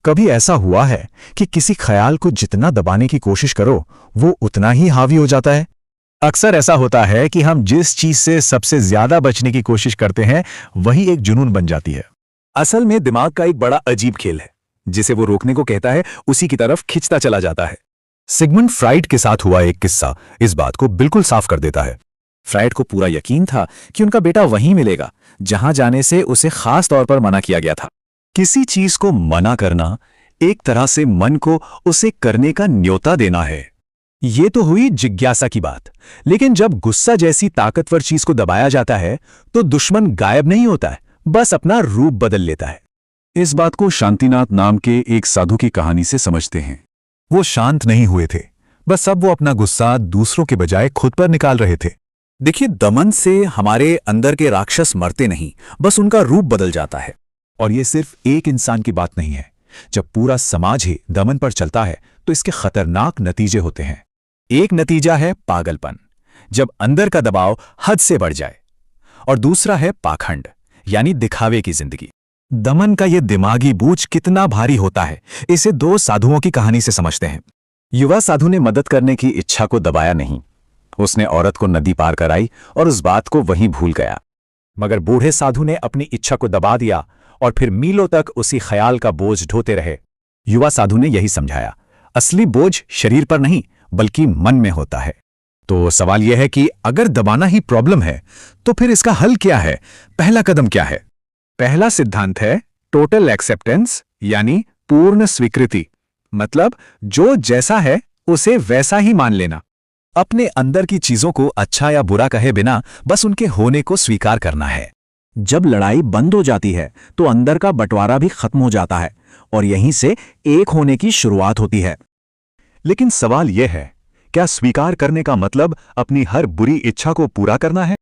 कभी ऐसा हुआ है कि किसी ख्याल को जितना दबाने की कोशिश करो वो उतना ही हावी हो जाता है? अक्सर ऐसा होता है कि हम जिस चीज से सबसे ज्यादा बचने की कोशिश करते हैं वही एक जुनून बन जाती है। असल में दिमाग का एक बड़ा अजीब खेल है, जिसे वो रोकने को कहता है उसी की तरफ खिंचता चला जाता है। सिगमंड फ्राइड के साथ हुआ एक किस्सा इस बात को बिल्कुल साफ कर देता है। फ्राइड को पूरा यकीन था कि उनका बेटा वहीं मिलेगा जहां जाने से उसे खास तौर पर मना किया गया था। किसी चीज को मना करना एक तरह से मन को उसे करने का न्योता देना है। ये तो हुई जिज्ञासा की बात, लेकिन जब गुस्सा जैसी ताकतवर चीज को दबाया जाता है तो दुश्मन गायब नहीं होता है, बस अपना रूप बदल लेता है। इस बात को शांतिनाथ नाम के एक साधु की कहानी से समझते हैं। वो शांत नहीं हुए थे, बस अब वो अपना गुस्सा दूसरों के बजाय खुद पर निकाल रहे थे। देखिए, दमन से हमारे अंदर के राक्षस मरते नहीं, बस उनका रूप बदल जाता है। और ये सिर्फ एक इंसान की बात नहीं है। जब पूरा समाज ही दमन पर चलता है तो इसके खतरनाक नतीजे होते हैं। एक नतीजा है पागलपन, जब अंदर का दबाव हद से बढ़ जाए, और दूसरा है पाखंड, यानी दिखावे की जिंदगी। दमन का ये दिमागी बोझ कितना भारी होता है, इसे दो साधुओं की कहानी से समझते हैं। युवा साधु ने मदद करने की इच्छा को दबाया नहीं। उसने औरत को नदी पार कराई और उस बात को वहीं भूल गया। मगर बूढ़े साधु ने अपनी इच्छा को दबा दिया और फिर मीलों तक उसी ख्याल का बोझ ढोते रहे। युवा साधु ने यही समझाया, असली बोझ शरीर पर नहीं बल्कि मन में होता है। तो सवाल यह है कि अगर दबाना ही प्रॉब्लम है तो फिर इसका हल क्या है? पहला कदम क्या है? पहला सिद्धांत है टोटल एक्सेप्टेंस, यानी पूर्ण स्वीकृति। मतलब जो जैसा है उसे वैसा ही मान लेना। अपने अंदर की चीजों को अच्छा या बुरा कहे बिना बस उनके होने को स्वीकार करना है। जब लड़ाई बंद हो जाती है तो अंदर का बंटवारा भी खत्म हो जाता है और यहीं से एक होने की शुरुआत होती है। लेकिन सवाल यह है, क्या स्वीकार करने का मतलब अपनी हर बुरी इच्छा को पूरा करना है?